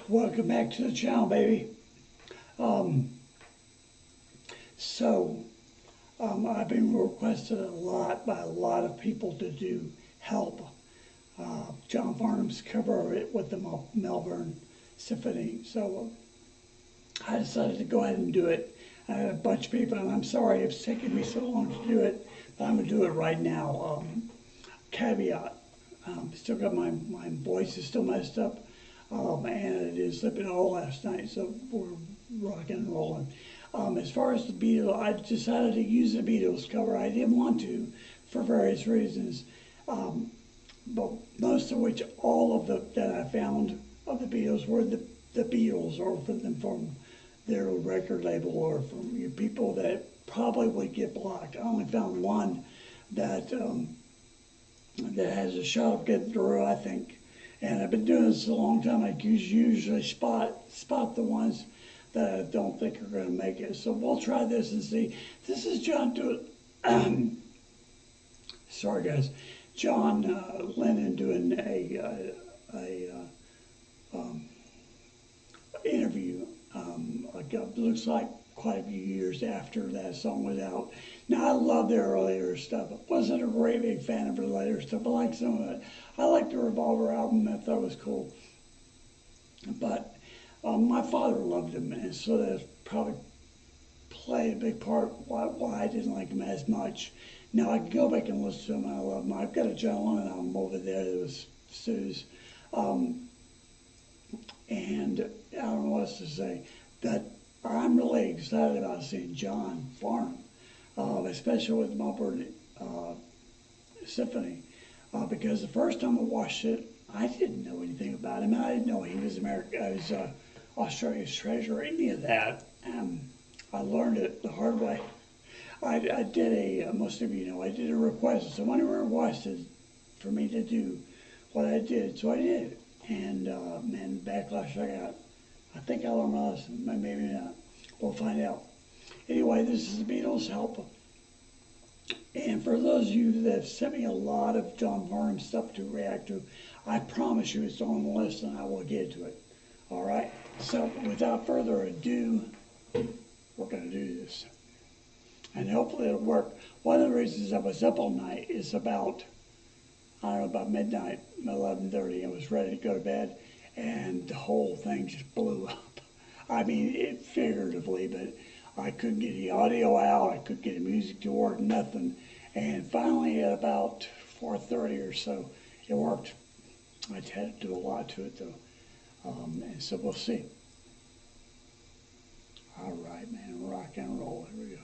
Welcome back to the channel, baby. I've been requested a lot by a lot of people to do Help. John Farnham's cover of it with the Melbourne Symphony. So I decided to go ahead and do it. I had a bunch of people, and I'm sorry it's taken me so long to do it, but I'm going to do it right now. Caveat, still got my voice is still messed up, and it is slipping all last night, so we're rocking and rolling. As far as the Beatles, I decided to use the Beatles cover. I didn't want to for various reasons, but most of which, all of that I found of the Beatles were the Beatles, or from their record label, or from people that probably would get blocked. I only found one that has a shot of getting through, I think. And I've been doing this a long time. I usually spot the ones that I don't think are going to make it. So we'll try this and see. This is John doing, sorry guys, John Lennon doing a interview. Looks like quite a few years after that song was out. Now I love their earlier stuff. I wasn't a great big fan of their later stuff. I like some of it. I like the Revolver album. I thought it was cool. But my father loved him, and so that probably played a big part why I didn't like him as much. Now I can go back and listen to him, and I love him. I've got a John Lennon album over there that was Sue's. And I don't know what else to say. That I'm really excited about seeing John Farnham, especially with the Melbourne Symphony, because the first time I watched it, I didn't know anything about him. I didn't know he was Australia's treasure, any of that. I learned it the hard way. I did most of you know, I did a request. Somebody requested for me to do what I did, so I did. And man, the backlash I got, I think I learned my lesson, maybe not. We'll find out. Anyway, this is the Beatles' Help. And for those of you that have sent me a lot of John Farnham stuff to react to, I promise you it's on the list and I will get to it. All right? So without further ado, we're going to do this. And hopefully it'll work. One of the reasons I was up all night is about, I don't know, about midnight, 11:30, I was ready to go to bed, and the whole thing just blew up. I mean, it figuratively, but I couldn't get the audio out, I couldn't get the music to work, nothing. And finally at about 4:30 or so, it worked. I had to do a lot to it though. And so we'll see. All right, man, rock and roll, here we go.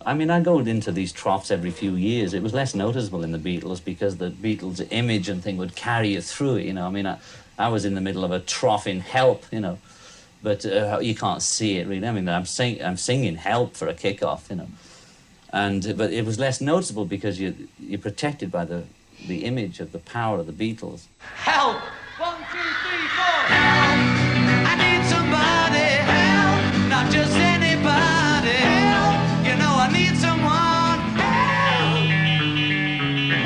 I mean, I go into these troughs every few years. It was less noticeable in the Beatles because the Beatles image and thing would carry you through it, you know. I mean, I was in the middle of a trough in Help, you know, but you can't see it really. I mean, I'm singing Help for a kickoff, you know, but it was less noticeable because you're protected by the image of the power of the Beatles. Help! 1, 2, 3, 4. Help! I need somebody. Help! Not just anybody. Help! You know I need someone.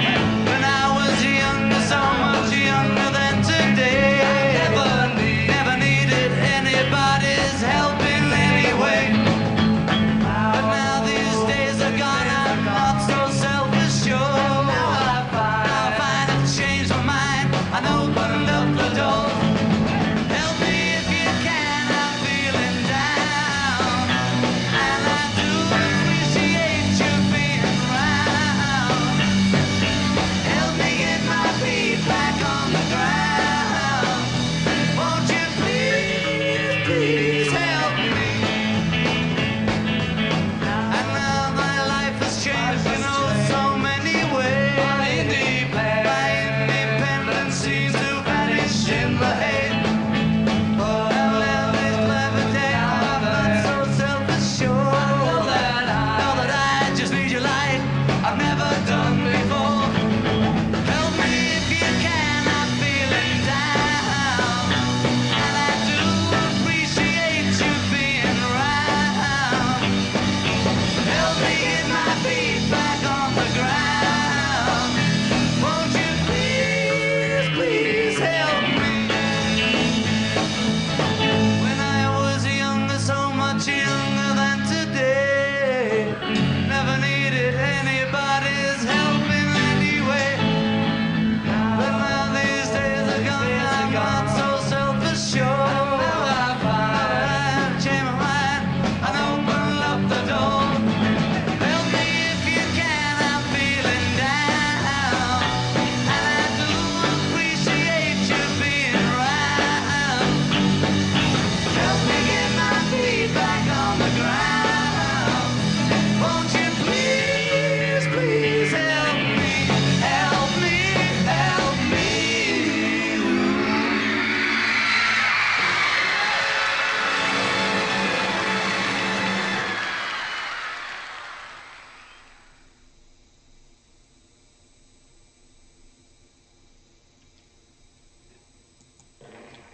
Help! When I was younger, so much younger than today, I never needed anybody's help in any way. But now these days are gone, I'm not so self-assured. Now I find I've changed my mind and opened up the door. Help me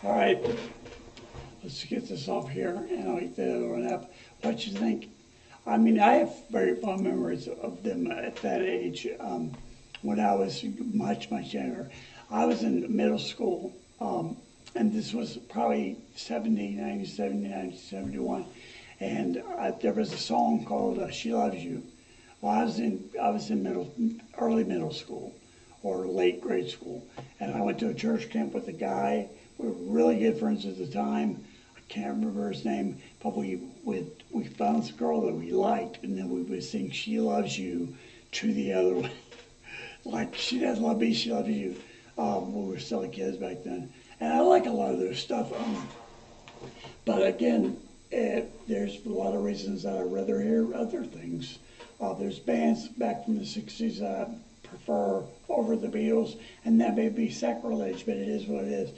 All right, let's get this off here, and I'll get the other one up. What you think? I mean, I have very fond memories of them at that age. When I was much, much younger, I was in middle school, and this was probably 1971, and there was a song called "She Loves You." Well, I was in early middle school or late grade school, and I went to a church camp with a guy. We were really good friends at the time. I can't remember his name, but we found this girl that we liked, and then we would sing "She Loves You" to the other one. Like, she doesn't love me, she loves you. We were still kids back then. And I like a lot of their stuff. But again, there's a lot of reasons that I'd rather hear other things. There's bands back from the 60s that I prefer over the Beatles, and that may be sacrilege, but it is what it is.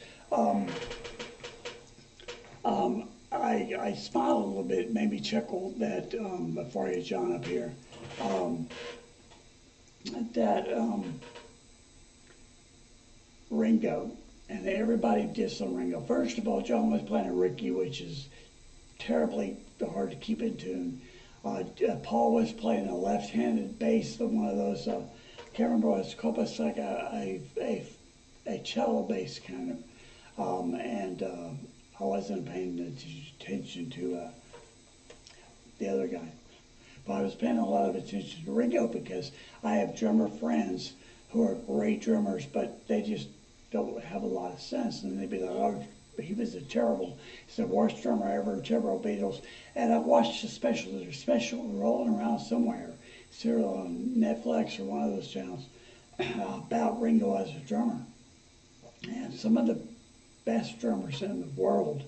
I smiled a little bit, made me chuckle that, before I get John up here, that Ringo, and everybody dissed on Ringo. First of all, John was playing a Ricky, which is terribly hard to keep in tune. Paul was playing a left-handed bass, one of those, I can't remember what it's called, but it's like a cello bass kind of. And I wasn't paying attention to the other guy. But I was paying a lot of attention to Ringo because I have drummer friends who are great drummers, but they just don't have a lot of sense. And they'd be like, oh, he was he's the worst drummer ever, terrible Beatles. And I watched there's a special rolling around somewhere, serial on Netflix or one of those channels, about Ringo as a drummer. And some of the best drummers in the world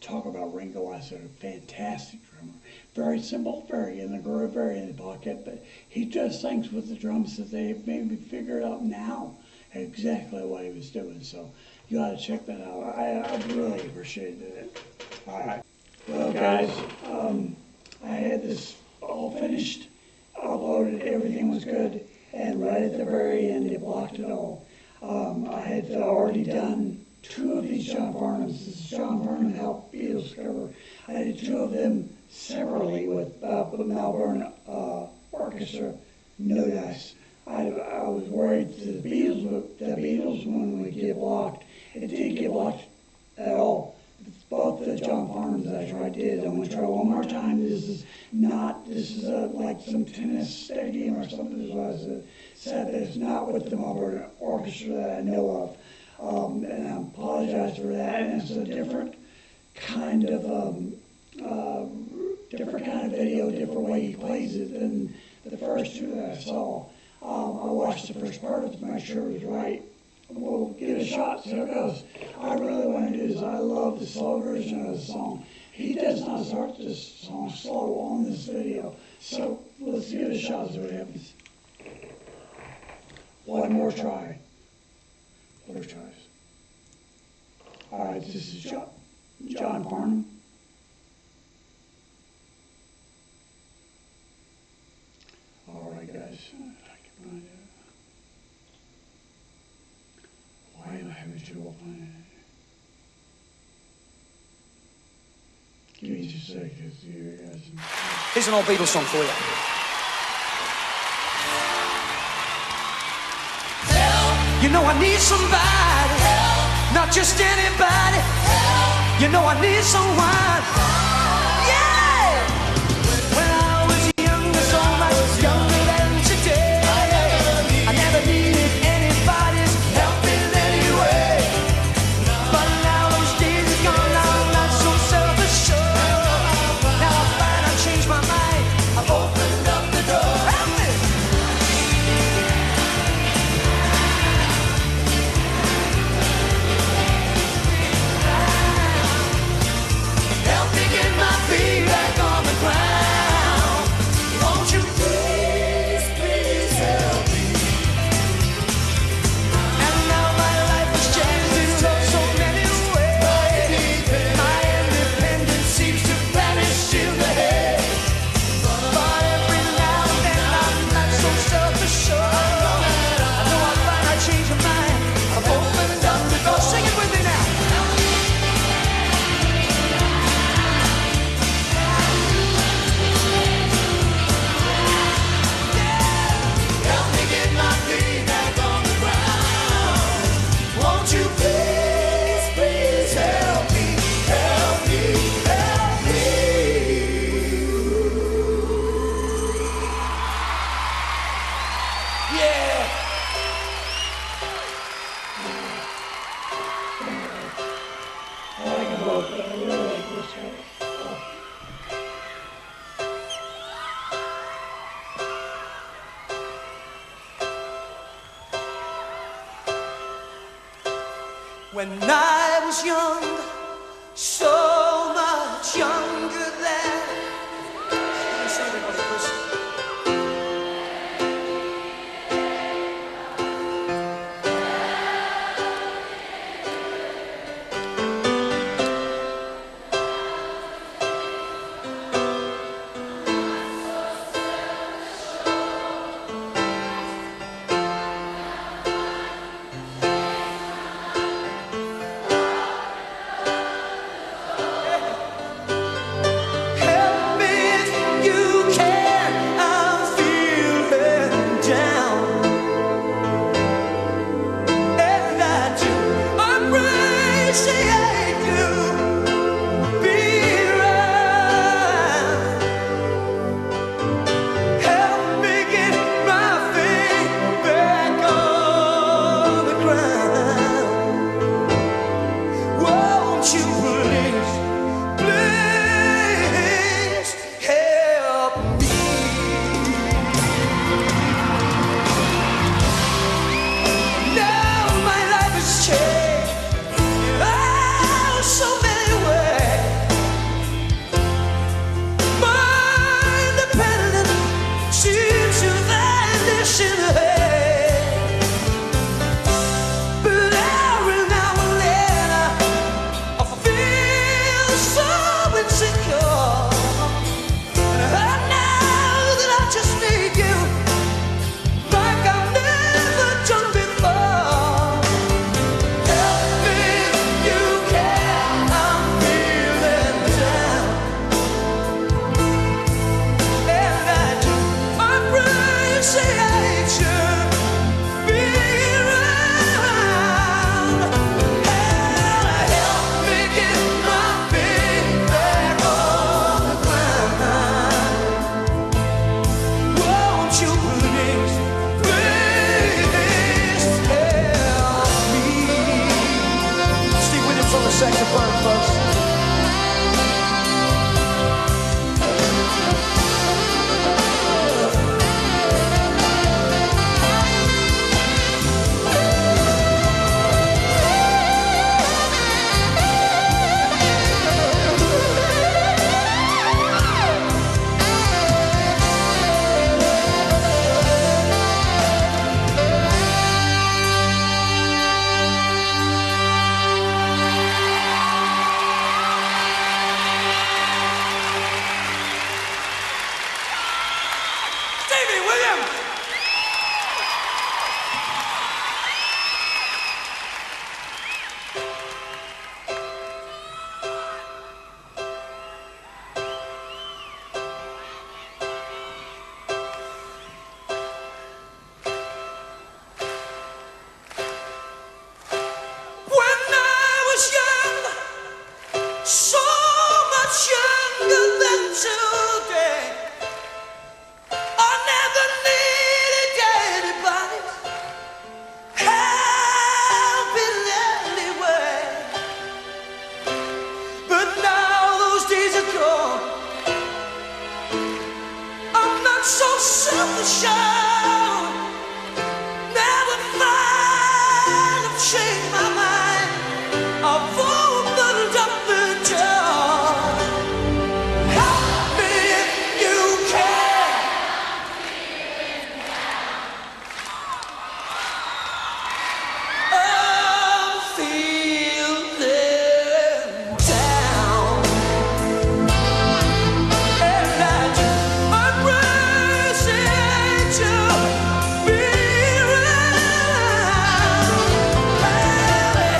talk about Ringo as a fantastic drummer. Very simple, very in the groove, very in the pocket, but he does things with the drums that they've maybe figured out now exactly what he was doing. So you ought to check that out. I really appreciated it. All right. Well, guys, I had this all finished, uploaded, everything was good, and right at the very end, it blocked it all. I had already done 2 of these John Farnhams. This is John Farnham Help-Live cover. I did 2 of them separately with the Melbourne Orchestra, no dice. I was worried the Beatles one would get blocked. It didn't get blocked at all. Both the John Farnhams I did. I'm going to try one more time. This is like some tennis stadium or something. This was said that it's not with the Melbourne Orchestra that I know of. And I apologize for that. And it's a different kind of video, different way he plays it than the first 2 that I saw. I watched the first part of it to make sure it was right. We'll give it a shot, see how it goes. I really want to do is I love the slow version of the song. He does not start this song slow on this video. So let's give it a shot, see what happens. One more try. First tries. All right, this is John Farnham. All right, guys. If I can find it. Why am I having trouble finding it? Give me just a second here, guys. Here's an old Beatles song for you. You know I need somebody, help. Not just anybody, help. You know I need someone, yeah. When I was younger, so much younger than today, I never needed anybody's help in any way. But now those days are gone, I'm not so self-assured. Now I find I've changed my mind, I've opened up the door. Help me. Help me When I was young, so much younger than. Listen, everybody, listen. Help me if you can. I'm feeling down, and I do appreciate you being around. Help me get my feet back on the ground. Won't you please, please help me? Now my life has changed in so many ways. My independence seems to vanish in the haze. But every now and then I feel so insecure. And I know that I just need you like I've never done before. Help me if you can. I'm feeling down, and I do appreciate you being around. Help me get my feet back on the ground. Won't you please, please help me? Steve Williams on the saxophone, folks. Stevie Williams! When I was young, so much younger than today, I never needed anybody's help in any way. But now those days are gone. I'm not so self-assured. Never find I've changed my mind. I've opened up the door. Help me if you can. I'm feeling down, and I do appreciate you being around.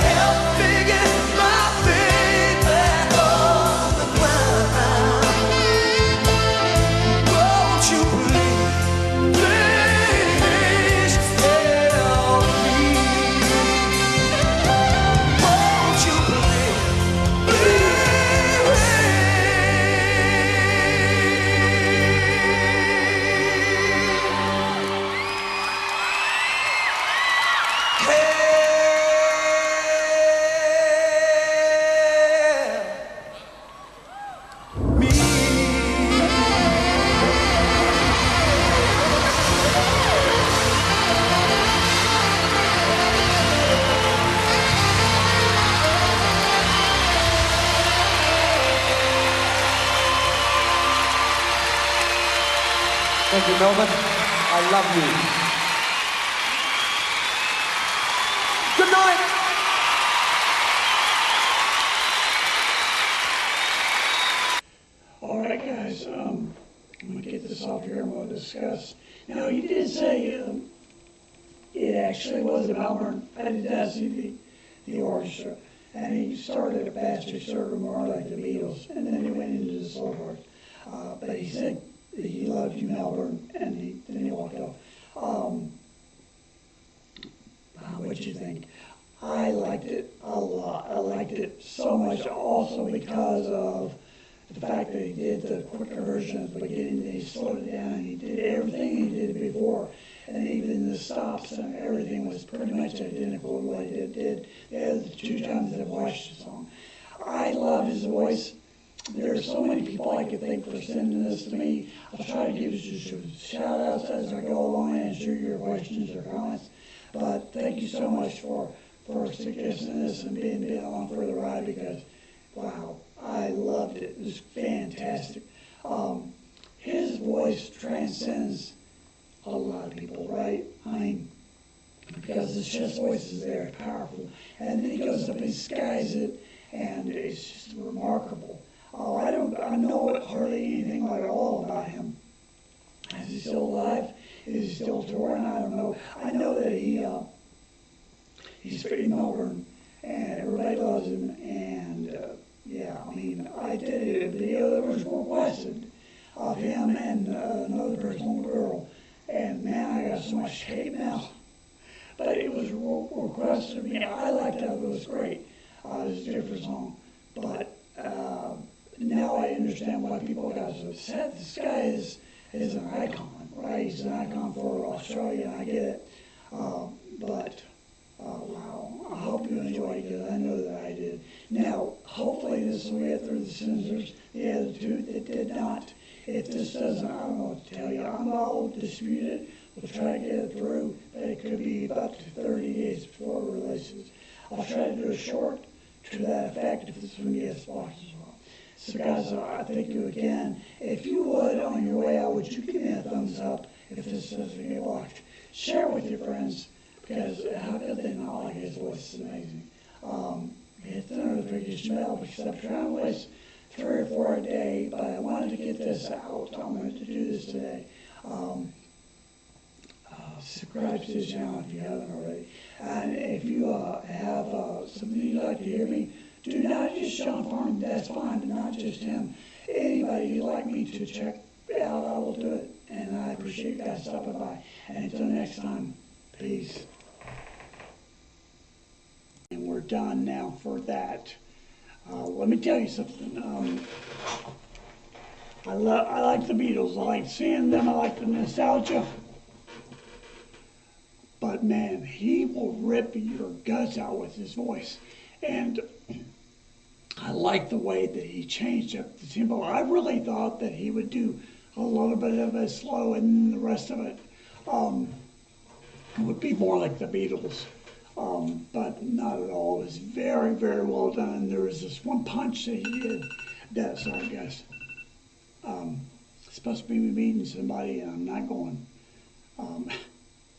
Help me get my feet back on the ground. Won't you please, please help me? Won't you please, help me? you, Melbourne. I love you. Good night. All right, guys, I'm going to get this off here and we'll discuss. Now, he did say it actually was in Melbourne. I did not see the orchestra. And he started a bastard sort of more like the Beatles, and then he went into the slow part. But he said he loved you, Melbourne, and then he walked off. What'd you think? I liked it a lot. I liked it so much also because of the fact that he did the quicker version at the beginning, then he slowed it down, and he did everything he did before. And even the stops and everything was pretty much identical to what he did the other two times I've watched the song. I love his voice. There are so many people I could thank for sending this to me. I'll try to give you some shout outs as I go along and answer your questions or comments. But thank you so much for suggesting this and being along for the ride because, wow, I loved it. It was fantastic. His voice transcends a lot of people, right? I mean, because his chest voice is there, it's powerful. And then he goes up and disguises it, and it's just remarkable. I know hardly anything at all about him. Is he still alive? Is he still touring? I don't know. I know that he's from Melbourne, and everybody loves him, and yeah, I mean, I did a video that was requested of him and another person, girl. And man, I got so much hate now. But it was requested of me. I liked it. It was great. It was a different song. But now I understand why people got so upset. This guy is an icon, right? He's an icon for Australia, and I get it. But wow, I hope you enjoyed it, because I know that I did. Now, hopefully this will get through the censors. The other two that did not. If this doesn't, I don't know what to tell you. I'll dispute it. We'll try to get it through, but it could be about 30 days before it releases. I'll try to do a short to that effect if this one gets blocked as well. So guys, I thank you again. If you would, on your way out, would you give me a thumbs up if this doesn't get blocked? Share it with your friends, because how could they not like his voice? It's amazing. Hit the notification bell, because I'm trying to waste 3 or 4 a day, but I wanted to get this out. I'm going to do this today. Subscribe to the channel if you haven't already. And if you have something you'd like to hear me, do not just John Farnham, that's fine, but not just him. Anybody you'd like me to check out, I will do it. And I appreciate you guys stopping by. And until next time, peace. And we're done now for that. Let me tell you something. I like the Beatles. I like seeing them. I like the nostalgia. But man, he will rip your guts out with his voice. And I like the way that he changed up the tempo. I really thought that he would do a little bit of it slow, and the rest of it would be more like the Beatles. But not at all. It was very, very well done. There was this one punch that he did that, sorry guys, supposed to be meeting somebody and I'm not going.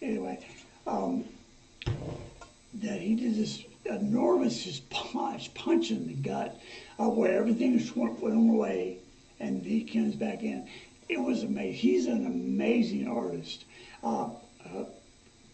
Anyway, that he did this enormous just punch in the gut, where everything just went away and he comes back in. It was amazing. He's an amazing artist.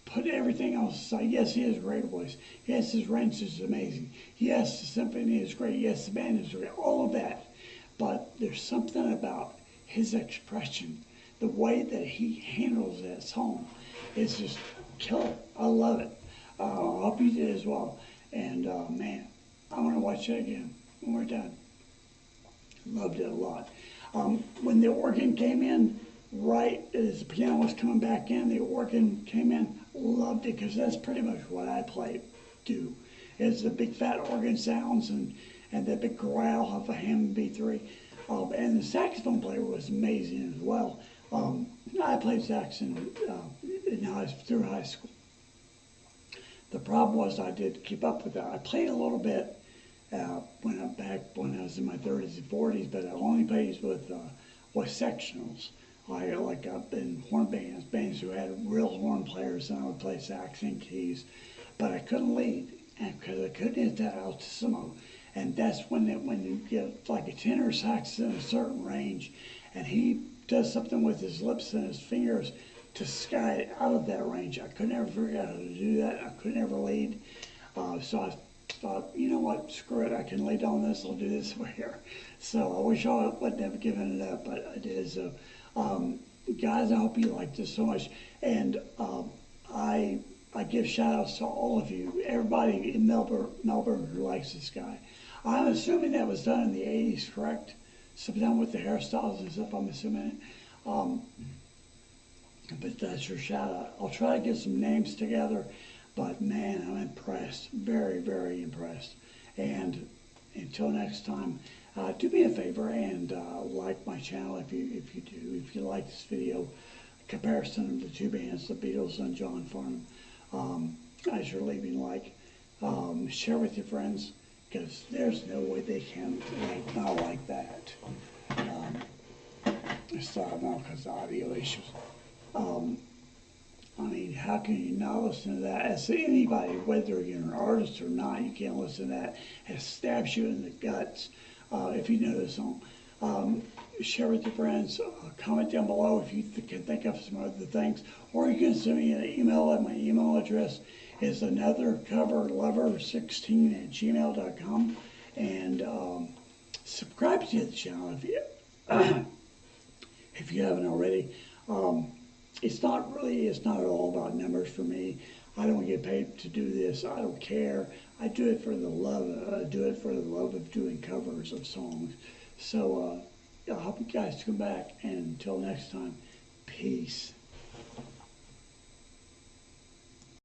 Put everything else aside. Yes, he has a great voice. Yes, his range is amazing. Yes, the symphony is great. Yes, the band is great. All of that. But there's something about his expression, the way that he handles that song. It's just killer. I love it. I hope you did as well. And man, I'm going to watch it again when we're done. Loved it a lot. When the organ came in, right as the piano was coming back in, the organ came in, loved it, because that's pretty much what I do. Is the big fat organ sounds and the big growl of a Hammond B3. And the saxophone player was amazing as well. I played saxophone through high school. The problem was I did keep up with that. I played a little bit when I was in my 30s and 40s, but I only played with sectionals. I've been horn bands who had real horn players, and I would play sax and keys, but I couldn't lead, and because I couldn't hit that altissimo, and that's when you get like a tenor sax in a certain range, and he does something with his lips and his fingers to sky it out of that range. I could never figure out how to do that. I could never lead, so I thought, you know what, screw it, I can lead on this, I'll do this over here. So I wish I wouldn't have given it up, but I did. So guys, I hope you like this so much, and I give shout outs to all of you, everybody in Melbourne who likes this guy. I'm assuming that was done in the 80s, correct? Sometime with the hairstyles and stuff, I'm assuming. But that's your shout out. I'll try to get some names together, but man, I'm impressed, very, very impressed. And until next time, do me a favor and like my channel if you do. If you like this video, comparison of the two bands, the Beatles and John Farnham, as you're leaving, share with your friends, because there's no way they can not like that. So no, because audio issues. I mean, how can you not listen to that? As anybody, whether you're an artist or not, you can't listen to that. It stabs you in the guts if you know the song. Share with your friends. Comment down below if you can think of some other things. Or you can send me an email. At my email address is anothercoverlover16@gmail.com. And subscribe to the channel if you haven't already. It's not at all about numbers for me. I don't get paid to do this. I don't care. I do it for the love. Of doing covers of songs. So I hope you guys come back. And until next time, peace.